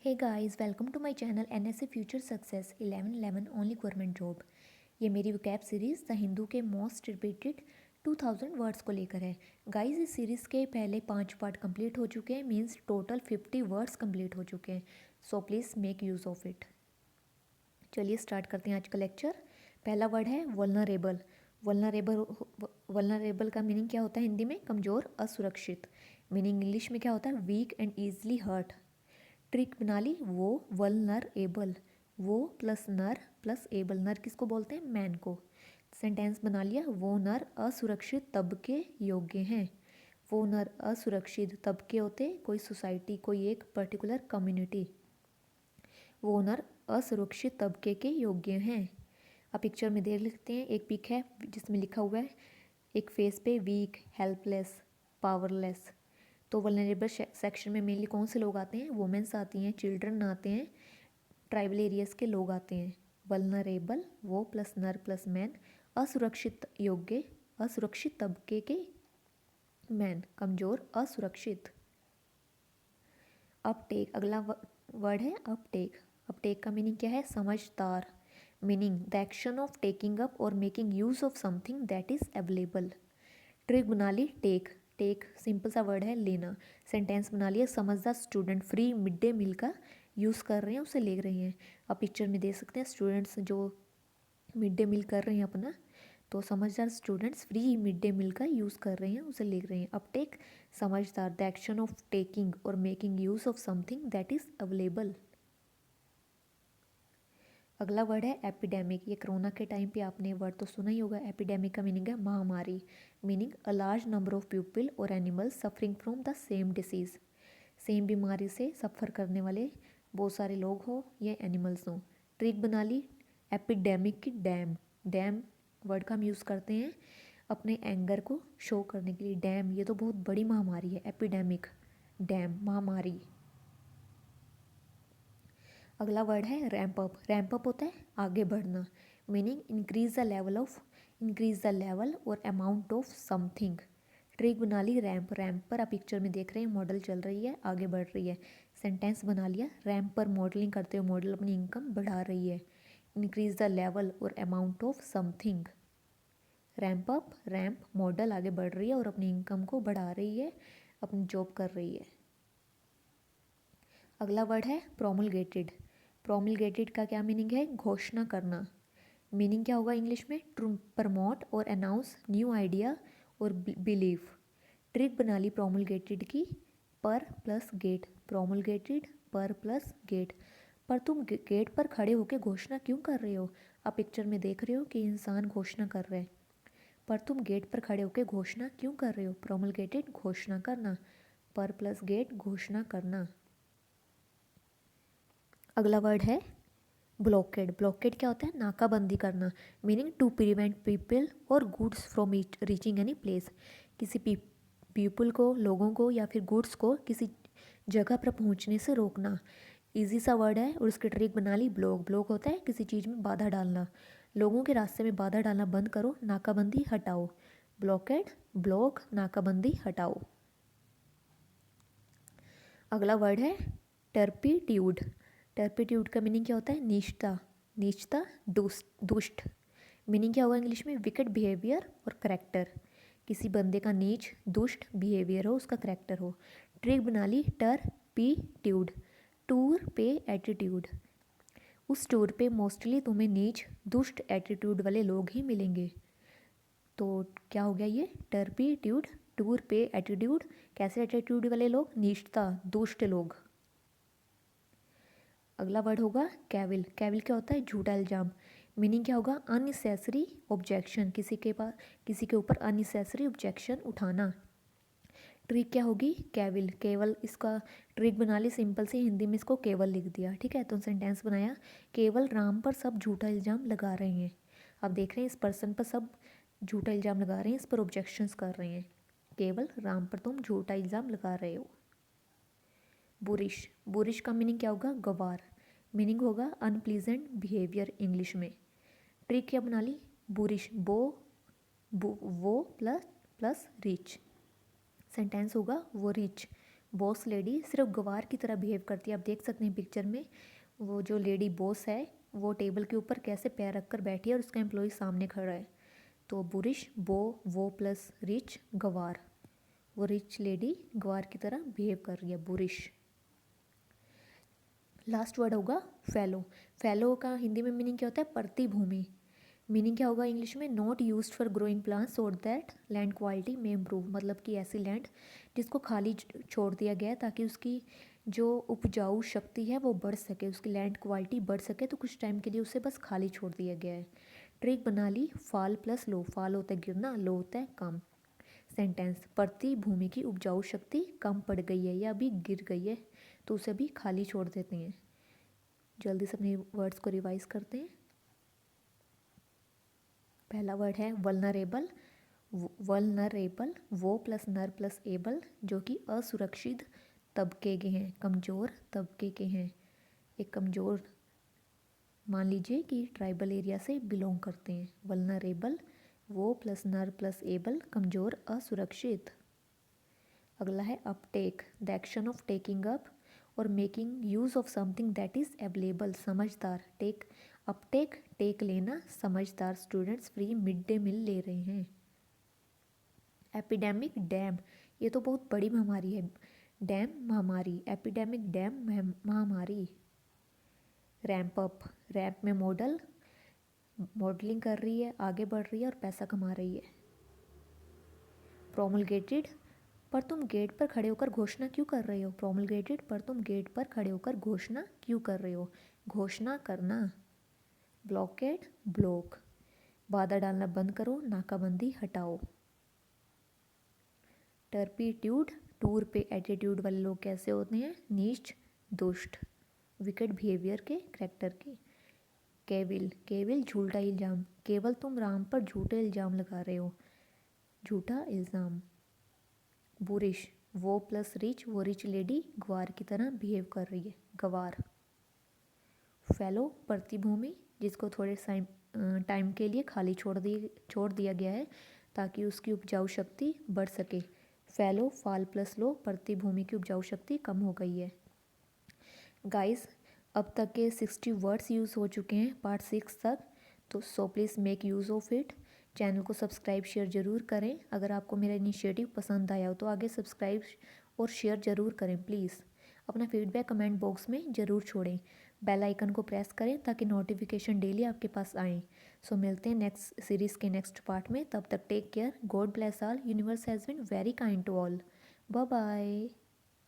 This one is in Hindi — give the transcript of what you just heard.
Hey guys, welcome to my channel NSA future success 1111 only government job. ये मेरी वोकैब सीरीज़ द हिंदू के मोस्ट रिपीटेड 2000 वर्ड्स को लेकर है। गाइस, इस सीरीज़ के पहले 5 पार्ट कंप्लीट हो चुके हैं, मींस टोटल 50 वर्ड्स कंप्लीट हो चुके हैं। So please make use of it. चलिए स्टार्ट करते हैं आज का लेक्चर। पहला वर्ड है वल्नरेबल। वल्नरेबल वल्नरेबल का मीनिंग क्या होता है हिंदी में? कमज़ोर, असुरक्षित। मीनिंग इंग्लिश में क्या होता है? Weak and easily hurt. Trick बना ली, वो वल्नर एबल। वो प्लस नर प्लस एबल, नर किसको बोलते हैं? मैन को। सेंटेंस बना लिया, वो नर असुरक्षित तबके योग्य हैं। वो नर असुरक्षित तबके होते कोई सोसाइटी, कोई एक पर्टिकुलर कम्युनिटी। वो नर असुरक्षित तबके के योग्य हैं। अब पिक्चर में देख लेते हैं। एक पिक है जिसमें लिखा हुआ है एक फेस पे वीक, हेल्पलेस, पावरलेस। तो वल्नरेबल सेक्शन में मेनली कौन से लोग आते हैं? वुमेन्स आती हैं, चिल्ड्रन आते हैं, ट्राइबल एरियाज के लोग आते हैं। वल्नरेबल, वो प्लस नर प्लस मैन। असुरक्षित योग्य, असुरक्षित तबके के मैन, कमजोर, असुरक्षित। अपटेक, अगला वर्ड है अपटेक। अपटेक का मीनिंग क्या है? समझदार। Meaning the action of taking up और making use of something that is available. Trick बना ली, टेक। टेक सिंपल सा वर्ड है, लेना। सेंटेंस बना लिया, समझदार student free mid day meal का यूज़ कर रहे हैं, उसे ले रहे हैं। अब पिक्चर में देख सकते हैं स्टूडेंट्स जो मिड डे मील कर रहे हैं अपना, तो समझदार students free mid day meal का यूज़ कर रहे हैं, उसे ले रहे हैं। अब टेक, समझदार, द एक्शन ऑफ टेकिंग और making use of something that is available. अगला वर्ड है एपिडेमिक। ये कोरोना के टाइम पे आपने वर्ड तो सुना ही होगा। एपिडेमिक का मीनिंग है महामारी। Meaning a large number of people और animals suffering from the same disease. Same बीमारी से सफ़र करने वाले बहुत सारे लोग हो या एनिमल्स हो। ट्रिक बना ली, एपिडेमिक की डैम। डैम वर्ड का हम यूज़ करते हैं अपने एंगर को शो करने के लिए। डैम, ये तो बहुत बड़ी महामारी है। एपिडेमिक, डैम, महामारी। अगला वर्ड है रैंप अप। रैंप अप होता है आगे बढ़ना। Meaning increase the level of, increase the level और अमाउंट ऑफ समथिंग। ट्रिक बना ली, रैंप। रैंप पर आप पिक्चर में देख रहे हैं मॉडल चल रही है, आगे बढ़ रही है। सेंटेंस बना लिया, रैंप पर मॉडलिंग करते हुए मॉडल अपनी इनकम बढ़ा रही है। इंक्रीज द लेवल और amount of something. Ramp up, ramp, model आगे बढ़ रही है और अपनी इनकम को बढ़ा रही है, अपनी जॉब कर रही है। अगला वर्ड है प्रोमलगेटेड। प्रोमलगेटेड का क्या मीनिंग है? घोषणा करना। मीनिंग क्या होगा इंग्लिश में? टू प्रमोट और अनाउंस न्यू आइडिया और बिलीफ। ट्रिक बना ली प्रोमलगेटेड की, पर प्लस गेट। प्रोमलगेटेड, पर प्लस गेट। पर तुम गेट पर खड़े होकर घोषणा क्यों कर रहे हो? आप पिक्चर में देख रहे हो कि इंसान घोषणा कर रहे हैं, पर तुम गेट पर खड़े होकर घोषणा क्यों कर रहे हो? प्रोमलगेटेड, घोषणा करना। पर प्लस गेट, घोषणा करना। अगला वर्ड है ब्लॉकेड। ब्लॉकेड क्या होता है? नाकाबंदी करना। मीनिंग टू प्रिवेंट पीपल और goods from reaching any place. किसी पीपल को, लोगों को या फिर गुड्स को किसी जगह पर पहुंचने से रोकना। इजी सा वर्ड है और उसकी ट्रिक बना ली, ब्लॉक। ब्लॉक होता है किसी चीज़ में बाधा डालना। लोगों के रास्ते में बाधा डालना बंद करो, नाकाबंदी हटाओ। ब्लॉकेड, ब्लॉक, नाकाबंदी हटाओ। अगला वर्ड है टर्पीट्यूड। टर्पीट्यूड का मीनिंग क्या होता है? नीचता, नीचता, दुष्ट। मीनिंग क्या होगा इंग्लिश में? विकेट बिहेवियर और करेक्टर। किसी बंदे का नीच, दुष्ट बिहेवियर हो, उसका करेक्टर हो। ट्रिक बना ली, टर्पीट्यूड, टूर पे एटीट्यूड। उस टूर पे मोस्टली तुम्हें नीच, दुष्ट एटीट्यूड वाले लोग ही मिलेंगे। तो क्या हो गया ये? टर्पीट्यूड, टूर पे एटीट्यूड। कैसे एटीट्यूड वाले लोग? नीचता, दुष्ट लोग। अगला वर्ड होगा कैविल। कैविल क्या होता है? झूठा इल्जाम। मीनिंग क्या होगा? Unnecessary objection. किसी के ऊपर अननेसेसरी ऑब्जेक्शन उठाना। ट्रिक क्या होगी? केवल। केवल, इसका ट्रिक बना ली सिंपल सी, हिंदी में इसको केवल लिख दिया। ठीक है, तो सेंटेंस बनाया, केवल राम पर सब झूठा इल्ज़ाम लगा रहे हैं। आप देख रहे हैं इस पर्सन पर सब झूठा इल्ज़ाम लगा रहे हैं, इस पर ऑब्जेक्शंस कर रहे हैं। केवल राम पर तुम झूठा इल्ज़ाम लगा रहे हो। बुरिश। बुरिश का मीनिंग क्या होगा? गवार। मीनिंग होगा अनप्लीजेंट बिहेवियर इंग्लिश में। ट्रिक क्या बना ली? बुरिश, वो प्लस प्लस रिच। सेंटेंस होगा वो रिच, बॉस लेडी सिर्फ गवार की तरह बिहेव करती है। आप देख सकते हैं पिक्चर में वो जो लेडी बॉस है वो टेबल के ऊपर कैसे पैर रख कर बैठी है और उसका एम्प्लॉय सामने खड़ा है। तो बुरिश वो प्लस रिच गवार, वो रिच लेडी गवार की तरह बिहेव कर रही है, बुरिश। लास्ट वर्ड होगा फैलो। फैलो का हिंदी में मीनिंग क्या होता है? प्रतिभूमि। मीनिंग क्या होगा इंग्लिश में? Not used for growing plants so that land quality में इम्प्रूव। मतलब कि ऐसी लैंड जिसको खाली छोड़ दिया गया है ताकि उसकी जो उपजाऊ शक्ति है वो बढ़ सके, उसकी लैंड क्वालिटी बढ़ सके, तो कुछ टाइम के लिए उसे बस खाली छोड़ दिया गया है। ट्रिक बना ली, फाल प्लस लो। फाल होता है गिरना, लो होता है कम। सेंटेंस, प्रति भूमि की उपजाऊ शक्ति कम पड़ गई है या अभी गिर गई है तो उसे भी खाली छोड़ देते हैं। जल्दी से अपने वर्ड्स को रिवाइज करते हैं। पहला वर्ड है वल्नरेबल। वल्नरेबल वो प्लस नर प्लस एबल, जो कि असुरक्षित तबके के हैं, कमज़ोर तबके के हैं। एक कमज़ोर, मान लीजिए कि ट्राइबल एरिया से बिलोंग करते हैं। वल्नरेबल वो प्लस नर प्लस एबल, कमज़ोर असुरक्षित। अगला है uptake, the action of taking up और making use of something that is available, समझदार। टेक अपटेक, टेक लेना, समझदार students free mid day meal ले रहे हैं। एपिडेमिक डैम, ये तो बहुत बड़ी महामारी है। डैम महामारी, एपिडेमिक डैम महामारी। रैंप अप, रैंप में मॉडलिंग कर रही है, आगे बढ़ रही है और पैसा कमा रही है। प्रोमलगेटेड, पर तुम गेट पर खड़े होकर घोषणा क्यों कर रहे हो? प्रोमलगेटेड, पर तुम गेट पर खड़े होकर घोषणा क्यों कर रहे हो? घोषणा करना। ब्लॉकेड, ब्लॉक, बाधा डालना बंद करो, नाकाबंदी हटाओ। टर्पीट्यूड, टूर पे एटीट्यूड वाले लोग कैसे होते हैं? नीच, दुष्ट, विकेट बिहेवियर के, करेक्टर के। केविल, केविल झूठा इल्ज़ाम, केवल तुम राम पर झूठे इल्ज़ाम लगा रहे हो, झूठा इल्ज़ाम। बुरिश वो प्लस रिच, वो रिच लेडी गवार की तरह बिहेव कर रही है, गवार। फैलो प्रतिभूमि, जिसको थोड़े टाइम के लिए खाली छोड़ दिया गया है ताकि उसकी उपजाऊ शक्ति बढ़ सके। फैलो फाल प्लस लो, प्रतिभूमि की उपजाऊ शक्ति कम हो गई है। गाइस, अब तक के 60 वर्ड्स यूज़ हो चुके हैं पार्ट 6 तक, तो so please make use of it. Channel को सब्सक्राइब शेयर ज़रूर करें। अगर आपको मेरा इनिशिएटिव पसंद आया हो तो आगे सब्सक्राइब और शेयर ज़रूर करें प्लीज़। अपना फीडबैक कमेंट बॉक्स में ज़रूर छोड़ें। बेल आइकन को प्रेस करें ताकि नोटिफिकेशन डेली आपके पास आएँ। सो मिलते हैं नेक्स्ट सीरीज़ के नेक्स्ट पार्ट में। तब तक take care, God bless all, universe has been very kind to all. Bye bye.